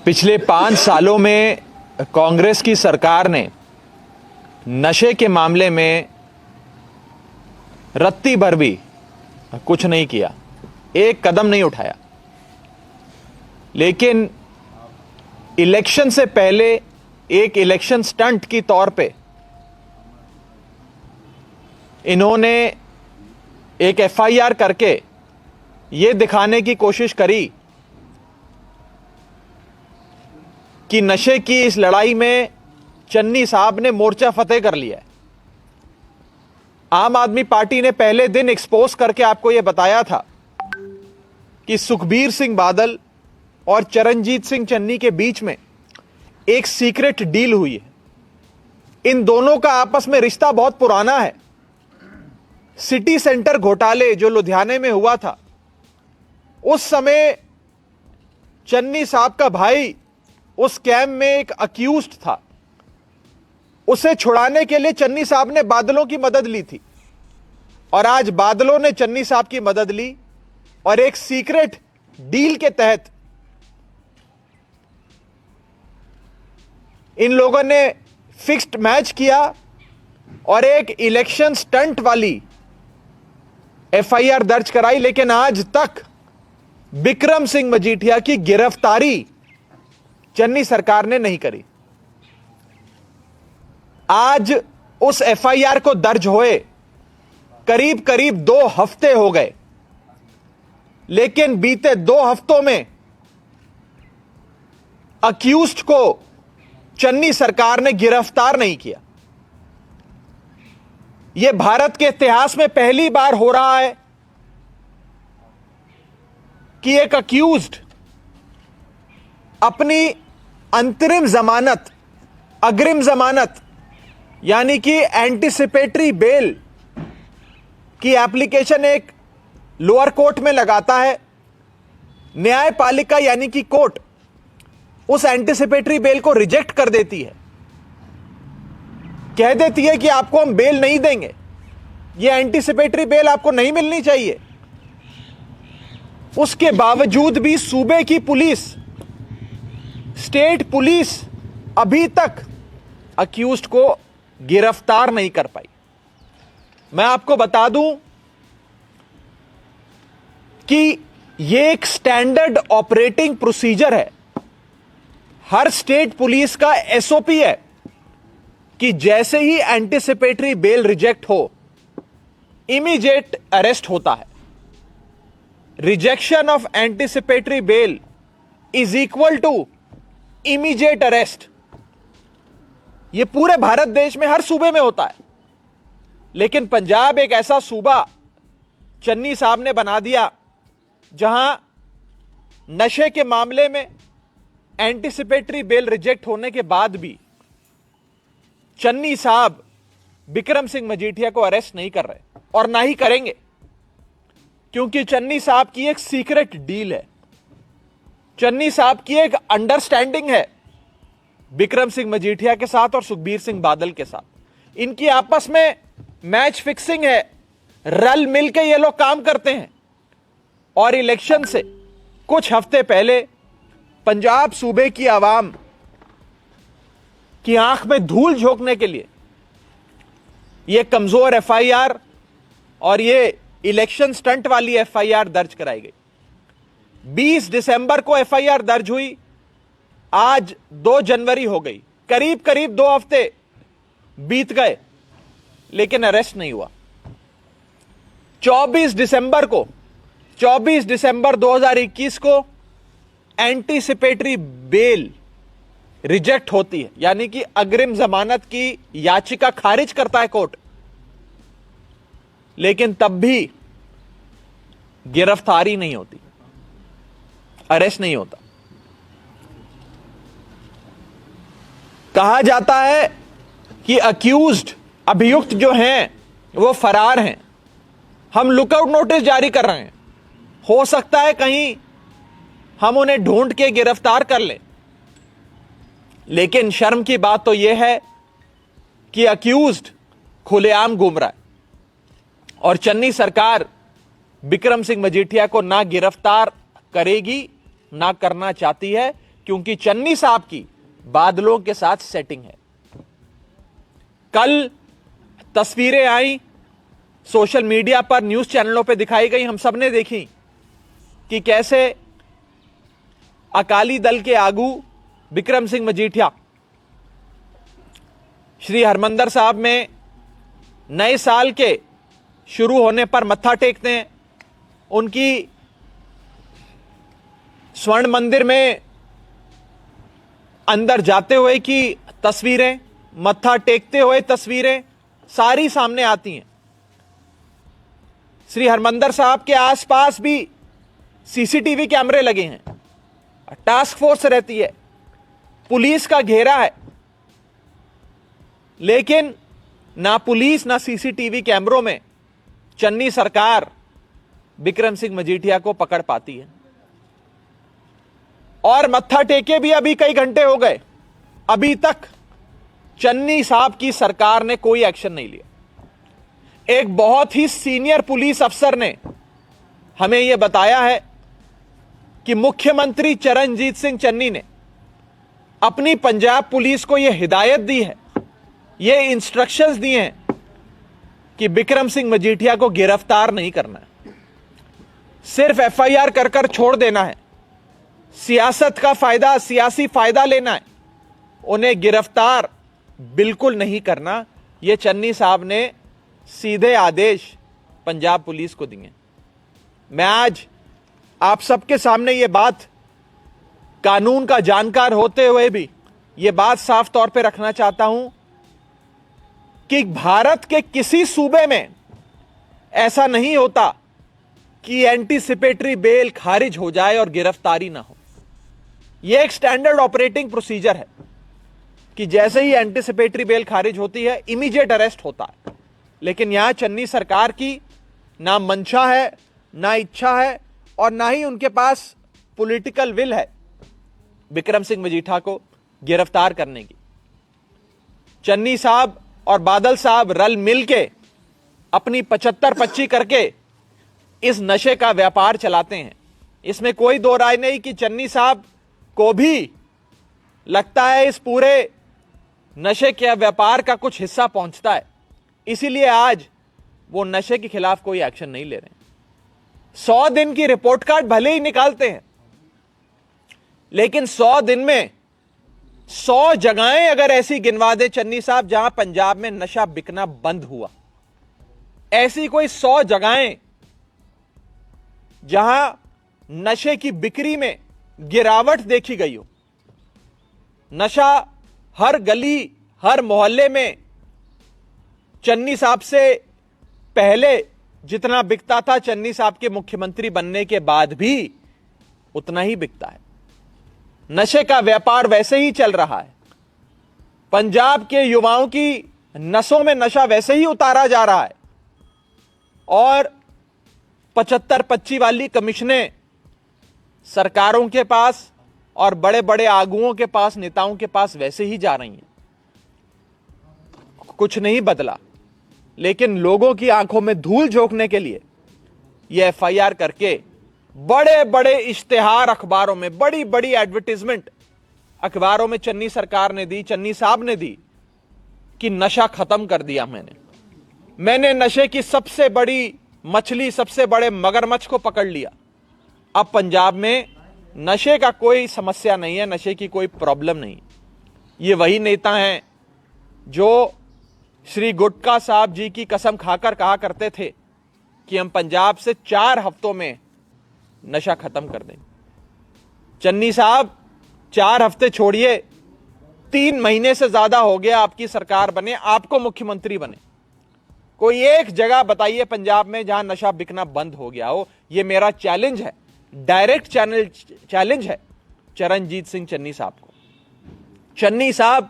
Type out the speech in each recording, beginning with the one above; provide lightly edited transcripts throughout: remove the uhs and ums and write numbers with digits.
पिछले 5 सालों में कांग्रेस की सरकार ने नशे के मामले में रत्ती भर भी कुछ नहीं किया, एक कदम नहीं उठाया। लेकिन इलेक्शन से पहले एक इलेक्शन स्टंट की तौर पे इन्होंने एक एफआईआर करके यह दिखाने की कोशिश करी कि नशे की इस लड़ाई में चन्नी साहब ने मोर्चा फतेह कर लिया है। आम आदमी पार्टी ने पहले दिन एक्सपोज करके आपको यह बताया था कि सुखबीर सिंह बादल और चरणजीत सिंह चन्नी के बीच में एक सीक्रेट डील हुई है। इन दोनों का आपस में रिश्ता बहुत पुराना है। सिटी सेंटर घोटाले जो लुधियाने में हुआ था, उस समय चन्नी साहब का भाई उस स्कैम में एक अक्यूज्ड था। उसे छुड़ाने के लिए चन्नी साहब ने बादलों की मदद ली थी और आज बादलों ने चन्नी साहब की मदद ली और एक सीक्रेट डील के तहत इन लोगों ने फिक्स्ड मैच किया और एक इलेक्शन स्टंट वाली एफआईआर दर्ज कराई। लेकिन आज तक बिक्रम सिंह मजीठिया की गिरफ्तारी चन्नी सरकार ने नहीं करी। आज उस एफआईआर को दर्ज हुए करीब करीब 2 हफ्ते हो गए, लेकिन बीते 2 हफ्तों में अक्यूज्ड को चन्नी सरकार ने गिरफ्तार नहीं किया। यह भारत के इतिहास में पहली बार हो रहा है कि एक अक्यूज्ड अपनी अंतरिम जमानत, अग्रिम जमानत यानी कि एंटीसिपेटरी बेल की एप्लीकेशन एक लोअर कोर्ट में लगाता है। न्यायपालिका यानी कि कोर्ट उस एंटीसिपेटरी बेल को रिजेक्ट कर देती है, कह देती है कि आपको हम बेल नहीं देंगे, यह एंटीसिपेटरी बेल आपको नहीं मिलनी चाहिए। उसके बावजूद भी सूबे की पुलिस, स्टेट पुलिस अभी तक अक्यूज्ड को गिरफ्तार नहीं कर पाई। मैं आपको बता दूं कि यह एक स्टैंडर्ड ऑपरेटिंग प्रोसीजर है। हर स्टेट पुलिस का एसओपी है कि जैसे ही एंटीसिपेटरी बेल रिजेक्ट हो, इमीडिएट अरेस्ट होता है। Rejection of anticipatory bail is equal to immediate arrest. यह पूरे भारत देश में हर सूबे में होता है, लेकिन पंजाब एक ऐसा सूबा चन्नी साहब ने बना दिया जहां नशे के मामले में एंटीसिपेटरी बेल रिजेक्ट होने के बाद भी चन्नी साहब बिक्रम सिंह मजीठिया को अरेस्ट नहीं कर रहे और ना ही करेंगे, क्योंकि चन्नी साहब की एक सीक्रेट डील है। चन्नी साहब की एक अंडरस्टैंडिंग है बिक्रम सिंह मजीठिया के साथ और सुखबीर सिंह बादल के साथ। इनकी आपस में मैच फिक्सिंग है, रल मिलकर ये लोग काम करते हैं। और इलेक्शन से कुछ हफ्ते पहले पंजाब सूबे की आवाम की आंख में धूल झोंकने के लिए यह कमजोर एफआईआर और यह इलेक्शन स्टंट वाली एफआईआर दर्ज कराई गई। 20 दिसंबर को एफआईआर दर्ज हुई, आज 2 जनवरी हो गई, करीब करीब 2 हफ्ते बीत गए, लेकिन अरेस्ट नहीं हुआ। 24 दिसंबर 2021 को एंटीसिपेटरी बेल रिजेक्ट होती है, यानी कि अग्रिम जमानत की याचिका खारिज करता है कोर्ट, लेकिन तब भी गिरफ्तारी नहीं होती, अरेस्ट नहीं होता। कहा जाता है कि अक्यूज्ड, अभियुक्त जो हैं वो फरार हैं। हम लुकआउट नोटिस जारी कर रहे हैं, हो सकता है कहीं हम उन्हें ढूंढ के गिरफ्तार कर लें। लेकिन शर्म की बात तो यह है कि अक्यूज्ड खुलेआम घूम रहा है और चन्नी सरकार बिक्रम सिंह मजीठिया को ना गिरफ्तार करेगी, ना करना चाहती है, क्योंकि चन्नी साहब की बादलों के साथ सेटिंग है। कल तस्वीरें आई, सोशल मीडिया पर, न्यूज चैनलों पर दिखाई गई, हम सबने देखी कि कैसे अकाली दल के आगू बिक्रम सिंह मजीठिया श्री हरमंदिर साहब में नए साल के शुरू होने पर मत्था टेकते हैं। उनकी स्वर्ण मंदिर में अंदर जाते हुए की तस्वीरें, मत्था टेकते हुए तस्वीरें सारी सामने आती हैं। श्री हरमंदिर साहब के आसपास भी सीसीटीवी कैमरे लगे हैं, टास्क फोर्स रहती है, पुलिस का घेरा है, लेकिन ना पुलिस ना सीसीटीवी कैमरों में चन्नी सरकार बिक्रम सिंह मजीठिया को पकड़ पाती है। और मत्था टेके भी अभी कई घंटे हो गए, अभी तक चन्नी साहब की सरकार ने कोई एक्शन नहीं लिया। एक बहुत ही सीनियर पुलिस अफसर ने हमें यह बताया है कि मुख्यमंत्री चरणजीत सिंह चन्नी ने अपनी पंजाब पुलिस को यह हिदायत दी है, ये इंस्ट्रक्शंस दिए हैं कि बिक्रम सिंह मजीठिया को गिरफ्तार नहीं करना है, सिर्फ एफआईआर कर कर छोड़ देना है, सियासत का फायदा, सियासी फायदा लेना है, उन्हें गिरफ्तार बिल्कुल नहीं करना। यह चन्नी साहब ने सीधे आदेश पंजाब पुलिस को दिए। मैं आज आप सबके सामने यह बात, कानून का जानकार होते हुए भी यह बात साफ तौर पे रखना चाहता हूं कि भारत के किसी सूबे में ऐसा नहीं होता कि एंटीसिपेटरी बेल खारिज हो जाए और गिरफ्तारी ना हो। यह एक स्टैंडर्ड ऑपरेटिंग प्रोसीजर है कि जैसे ही एंटीसिपेटरी बेल खारिज होती है इमीडिएट अरेस्ट होता है। लेकिन यहां चन्नी सरकार की ना मंशा है, ना इच्छा है और ना ही उनके पास पॉलिटिकल विल है बिक्रम सिंह मजीठा को गिरफ्तार करने की। चन्नी साहब और बादल साहब रल मिलके अपनी 75-25 करके इस नशे का व्यापार चलाते हैं। इसमें कोई दो राय नहीं कि चन्नी साहब को भी लगता है इस पूरे नशे के व्यापार का कुछ हिस्सा पहुंचता है, इसीलिए आज वो नशे के खिलाफ कोई एक्शन नहीं ले रहे हैं। 100 दिन की रिपोर्ट कार्ड भले ही निकालते हैं, लेकिन 100 दिन में 100 जगहें अगर ऐसी गिनवा दे चन्नी साहब जहां पंजाब में नशा बिकना बंद हुआ, ऐसी कोई 100 जगहें जहां नशे की बिक्री में गिरावट देखी गई हो, नशा हर गली हर मोहल्ले में चन्नी साहब से पहले जितना बिकता था, चन्नी साहब के मुख्यमंत्री बनने के बाद भी उतना ही बिकता है। नशे का व्यापार वैसे ही चल रहा है। पंजाब के युवाओं की नसों में नशा वैसे ही उतारा जा रहा है और 75-25 वाली कमीशनें सरकारों के पास और बड़े बड़े आगुओं के पास, नेताओं के पास वैसे ही जा रही हैं। कुछ नहीं बदला, लेकिन लोगों की आंखों में धूल झोंकने के लिए यह एफआईआर करके बड़े बड़े इश्तिहार अखबारों में, बड़ी बड़ी एडवर्टीजमेंट अखबारों में चन्नी सरकार ने दी, चन्नी साहब ने दी कि नशा खत्म कर दिया मैंने नशे की सबसे बड़ी मछली, सबसे बड़े मगरमच्छ को पकड़ लिया। अब पंजाब में नशे का कोई समस्या नहीं है, नशे की कोई प्रॉब्लम नहीं। ये वही नेता हैं जो श्री गुटका साहब जी की कसम खाकर कहा करते थे कि हम पंजाब से 4 हफ्तों में नशा खत्म कर देंगे। चन्नी साहब 4 हफ्ते छोड़िए, 3 महीने से ज्यादा हो गया आपकी सरकार बने, आपको मुख्यमंत्री बने। कोई एक जगह बताइए पंजाब में जहां नशा बिकना बंद हो गया हो। यह मेरा चैलेंज है, डायरेक्ट चैलेंज है चरणजीत सिंह चन्नी साहब को। चन्नी साहब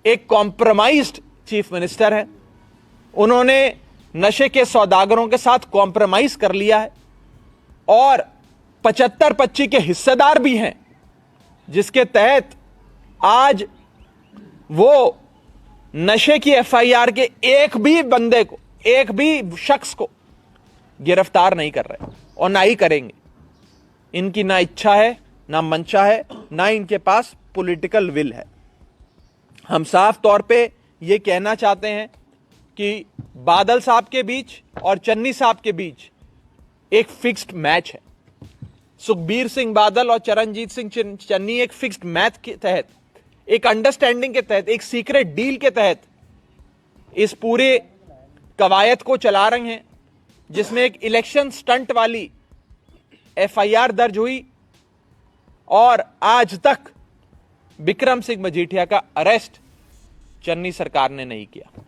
एक कॉम्प्रोमाइज्ड चीफ मिनिस्टर है, उन्होंने नशे के सौदागरों के साथ कॉम्प्रोमाइज कर लिया है और 75-25 के हिस्सेदार भी हैं, जिसके तहत आज वो नशे की एफआईआर के एक भी बंदे को, एक भी शख्स को गिरफ्तार नहीं कर रहे और ना ही करेंगे। इनकी ना इच्छा है ना मंशा है, ना इनके पास पॉलिटिकल विल है। हम साफ तौर पे ये कहना चाहते हैं कि बादल साहब के बीच और चन्नी साहब के बीच एक फिक्स्ड मैच है। सुखबीर सिंह बादल और चरणजीत सिंह चन्नी एक फिक्स्ड मैच के तहत, एक अंडरस्टैंडिंग के तहत, एक सीक्रेट डील के तहत इस पूरे कवायद को चला रहे हैं, जिसमें एक इलेक्शन स्टंट वाली एफआईआर दर्ज हुई और आज तक विक्रम सिंह मजीठिया का अरेस्ट चन्नी सरकार ने नहीं किया।